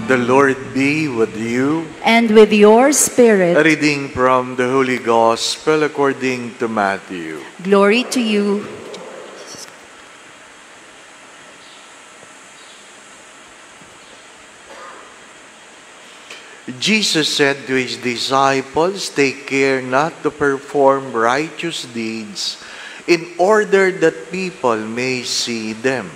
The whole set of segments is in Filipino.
The Lord be with you. And with your spirit. A reading from the Holy Gospel according to Matthew. Glory to you. Jesus said to his disciples, "Take care not to perform righteous deeds in order that people may see them.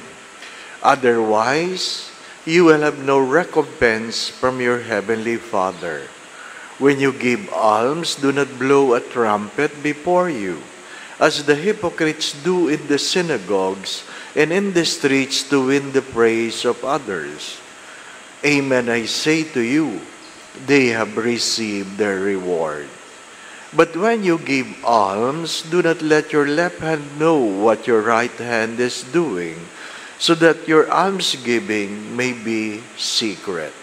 Otherwise, you will have no recompense from your heavenly Father. When you give alms, do not blow a trumpet before you, as the hypocrites do in the synagogues and in the streets to win the praise of others. Amen, I say to you, they have received their reward. But when you give alms, do not let your left hand know what your right hand is doing, so that your almsgiving may be secret.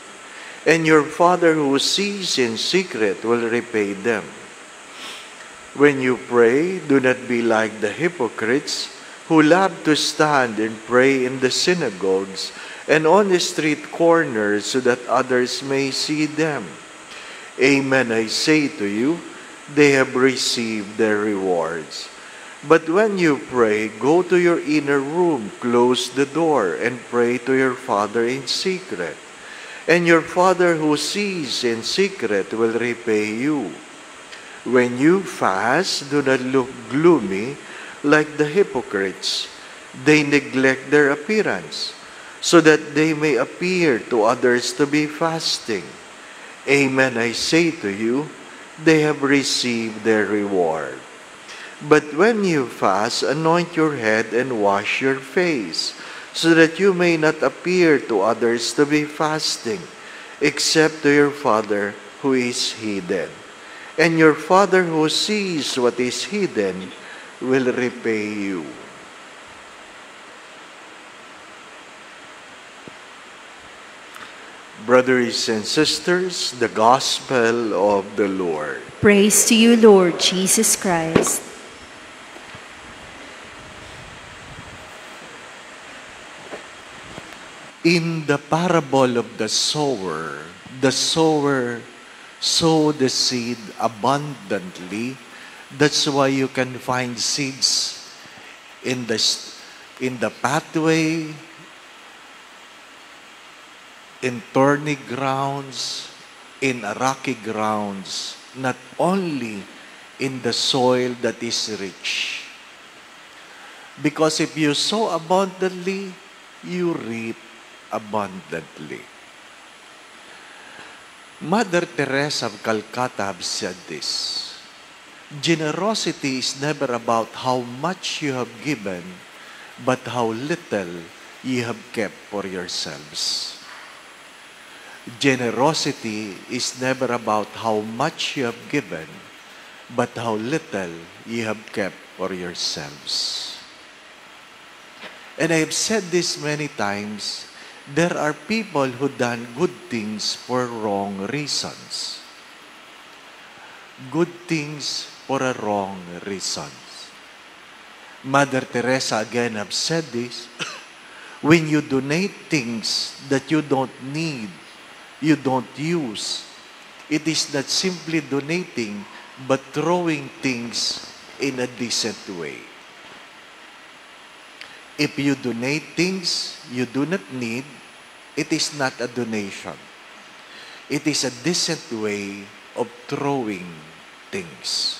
And your Father who sees in secret will repay them. When you pray, do not be like the hypocrites who love to stand and pray in the synagogues and on the street corners so that others may see them. Amen, I say to you, they have received their rewards. But when you pray, go to your inner room, close the door, and pray to your Father in secret. And your Father who sees in secret will repay you. When you fast, do not look gloomy like the hypocrites. They neglect their appearance, so that they may appear to others to be fasting. Amen, I say to you, they have received their reward. But when you fast, anoint your head and wash your face, so that you may not appear to others to be fasting, except to your Father who is hidden. And your Father who sees what is hidden will repay you." Brothers and sisters, the Gospel of the Lord. Praise to you, Lord Jesus Christ. In the parable of the sower sowed the seed abundantly. That's why you can find seeds in the pathway, in thorny grounds, in rocky grounds, not only in the soil that is rich. Because if you sow abundantly, you reap abundantly. Mother Teresa of Calcutta have said this: generosity is never about how much you have given, but how little you have kept for yourselves. Generosity is never about how much you have given, but how little you have kept for yourselves. And I have said this many times, there are people who done good things for wrong reasons. Good things for a wrong reasons. Mother Teresa again have said this, when you donate things that you don't need, you don't use, it is not simply donating, but throwing things in a decent way. If you donate things you do not need, it is not a donation. It is a decent way of throwing things.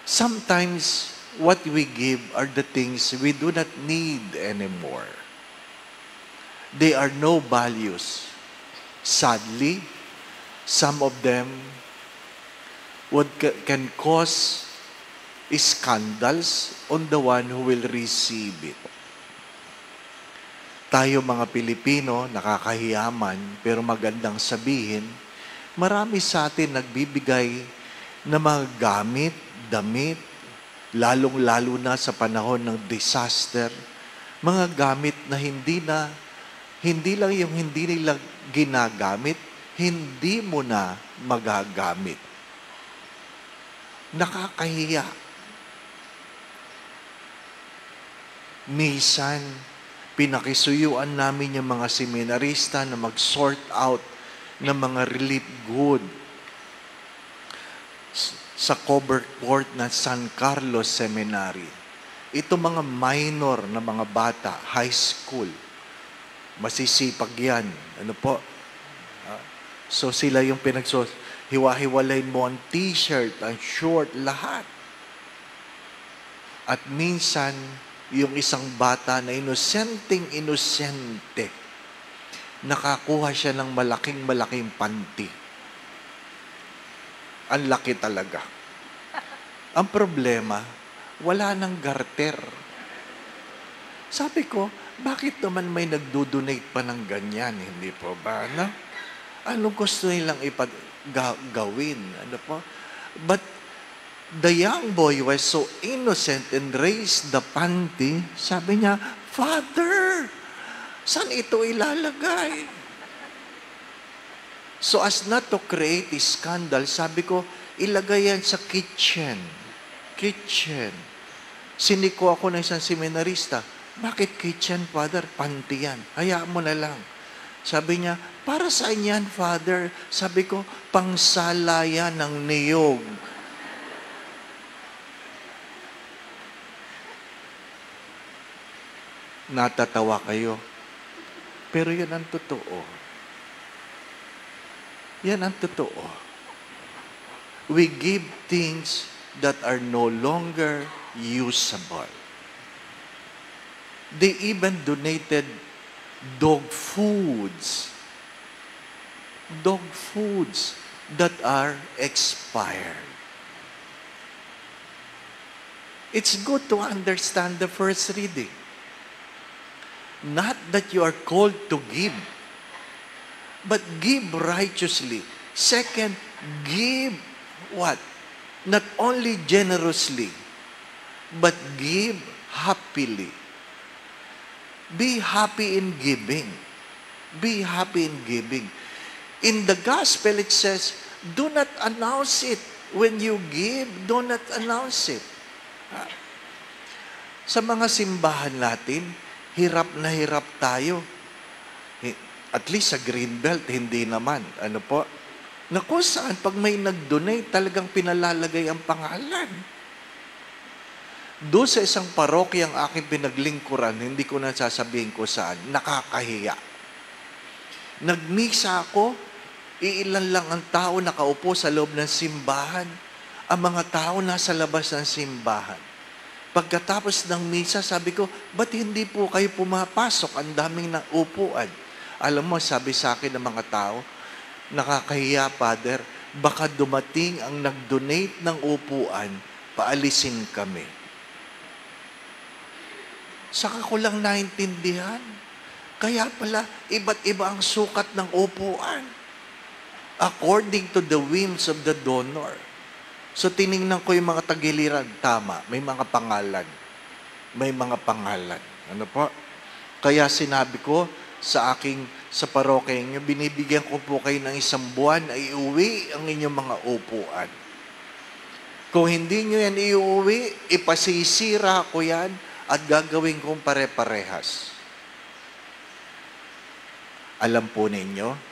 Sometimes what we give are the things we do not need anymore. They are no values. Sadly, some of them can cause scandals on the one who will receive it. Tayo mga Pilipino, nakakahiyaman, pero magandang sabihin, marami sa atin nagbibigay ng mga gamit, damit, lalong-lalo na sa panahon ng disaster, mga gamit na hindi lang yung hindi nila ginagamit, hindi mo na magagamit. Nakakahiya. Minsan, Pinakisuyuan namin yung mga seminarista na mag-sort out ng mga relief good sa covered court ng San Carlos Seminary. Ito mga minor na mga bata, high school. Masisipag yan. Ano po? So sila yung hiwa-hiwalayin mo ang t-shirt, ang short, lahat. At minsan, yung isang bata na inosente, nakakuha siya ng malaking panty. Ang laki talaga. Ang problema, wala nang garter. Sabi ko, bakit naman may nagdo-donate pa ng ganyan? Hindi po ba? No? Anong gusto nilang gawin? Ano po? But the young boy was so innocent and raised the panty. Sabi niya, Father, saan ito ilalagay? So as not to create a scandal, sabi ko, ilagay yan sa kitchen. Kitchen. Siniko ako ng isang seminarista. Bakit kitchen, Father? Panty yan. Hayaan mo na lang. Sabi niya, para saan yan, Father? Sabi ko, pangsala yan ng niyog. Natatawa kayo. Pero yan ang totoo. Yan ang totoo. We give things that are no longer usable. They even donated dog foods. Dog foods that are expired. It's good to understand the first reading. Not that you are called to give, but give righteously. Second, give what? Not only generously, but give happily. Be happy in giving. Be happy in giving. In the gospel, it says, do not announce it. When you give, do not announce it. Sa mga simbahan natin, hirap na hirap tayo. At least sa Greenbelt, hindi naman. Ano po? Na kung saan, pag may nag-donate, talagang pinalalagay ang pangalan. Doon sa isang parokyang aking pinaglingkuran, hindi ko na sasabihin ko saan, nakakahiya. Nagmisa ako, iilan lang ang tao nakaupo sa loob ng simbahan. Ang mga tao nasa labas ng simbahan. Pagkatapos ng misa, sabi ko, ba't hindi po kayo pumapasok? Ang daming upuan. Alam mo, sabi sa akin ng mga tao, nakakahiya, Father, baka dumating ang nag-donate ng upuan, paalisin kami. Saka ko lang naintindihan. Kaya pala, iba't iba ang sukat ng upuan. According to the whims of the donor. So, tiningnan ko yung mga tagiliran. Tama, may mga pangalan. May mga pangalan. Ano po? Kaya sinabi ko, sa parokya niyo, binibigyan ko po kayo ng 1 buwan na iuwi ang inyong mga upuan. Kung hindi nyo yan iuwi, ipasisira ko yan at gagawin kong pare-parehas. Alam po ninyo,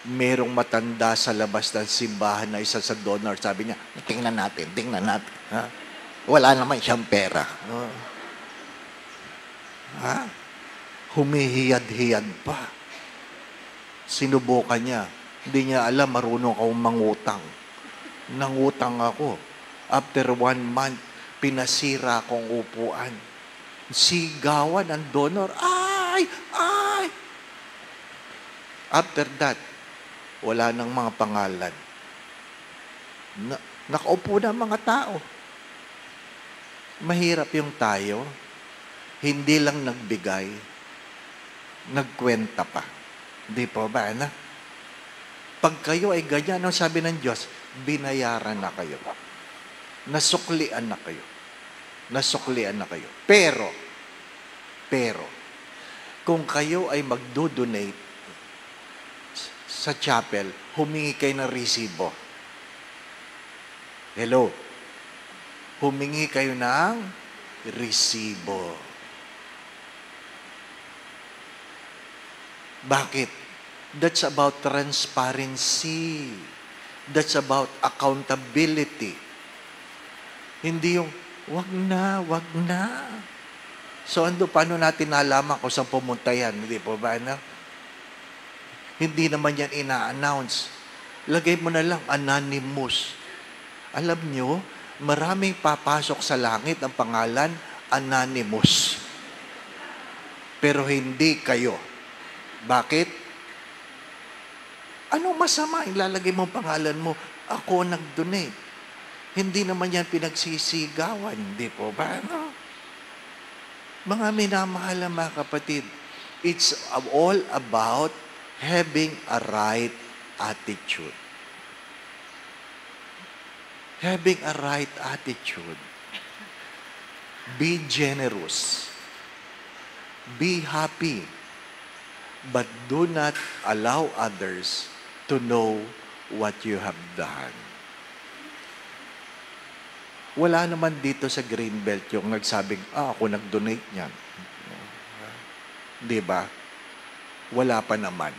merong matanda sa labas ng simbahan na isa sa donor. Sabi niya, tingnan natin. Ha? Wala naman siyang pera. Ha? Humihiyad-hiyad pa. Sinubukan niya. Hindi niya alam, marunong akong mangutang. Nangutang ako. After 1 month, pinasira akong upuan. Sigawan ang donor. Ay! After that, wala nang mga pangalan. Nakaupo na mga tao. Mahirap yung tayo. Hindi lang nagbigay, nagkwenta pa. Di po ba, na? Pag kayo ay ganyan, ang sabi ng Diyos, binayaran na kayo. Nasuklian na kayo. Nasuklian na kayo. Pero, kung kayo ay magdo-donate sa chapel, humingi kayo ng resibo. Hello? Humingi kayo ng resibo. Bakit? That's about transparency. That's about accountability. Hindi yung, wag na, wag na. So, paano natin nalaman kung saan pumunta yan? Hindi po ba, ano? Hindi naman yan ina-announce. Lagay mo na lang, anonymous. Alam nyo, maraming papasok sa langit ang pangalan, anonymous. Pero hindi kayo. Bakit? Ano masama? Ilalagay mo ang pangalan mo, ako nag-donate. Hindi naman yan pinagsisigawan. Hindi po ba? Ano? Mga minamahal na mga kapatid, it's all about having a right attitude. Having a right attitude. Be generous. Be happy. But do not allow others to know what you have done. Wala naman dito sa Greenbelt yung nagsabing, ako nag-donate niyan. Di ba? Wala pa naman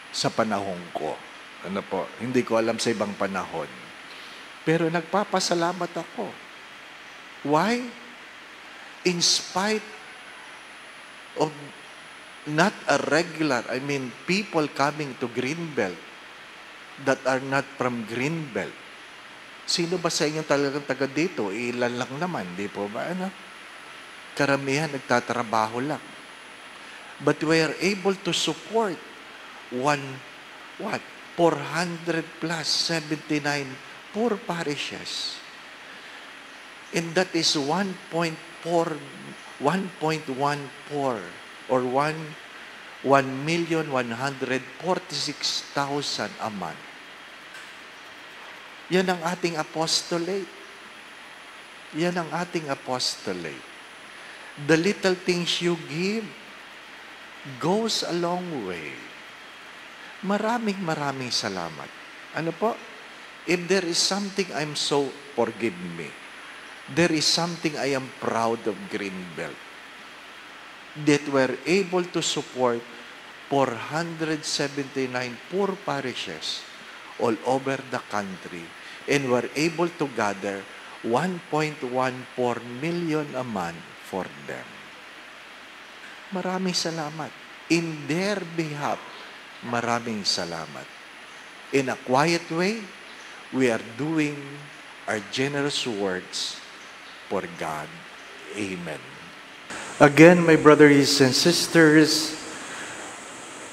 sa panahon ko. Ano po? Hindi ko alam sa ibang panahon. Pero nagpapasalamat ako. Why? In spite of not a regular, people coming to Greenbelt that are not from Greenbelt. Sino ba sa inyo talagang taga dito? Ilan lang naman, di po ba? Ano? Karamihan nagtatrabaho lang. But we are able to support 400 plus 79 poor parishes. And that is 1.14 or 1,146,000 a month. Yan ang ating apostolate. Yan ang ating apostolate. The little things you give goes a long way. Maraming salamat. Ano po? If there is something forgive me. There is something I am proud of Greenbelt. That we're able to support 479 poor parishes all over the country, and we're able to gather 1.14 million a month for them. Maraming salamat. In their behalf, maraming salamat. In a quiet way, we are doing our generous words for God. Amen. Again, my brothers and sisters,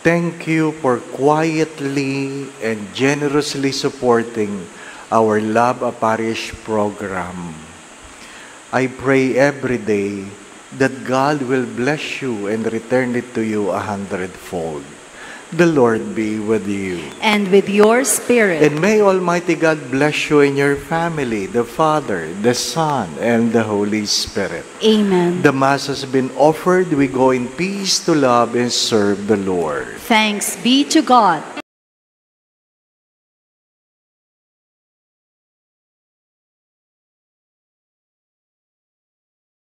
thank you for quietly and generously supporting our Love a Parish program. I pray every day that God will bless you and return it to you 100-fold. The Lord be with you. And with your spirit. And may Almighty God bless you and your family, the Father, the Son, and the Holy Spirit. Amen. The Mass has been offered. We go in peace to love and serve the Lord. Thanks be to God.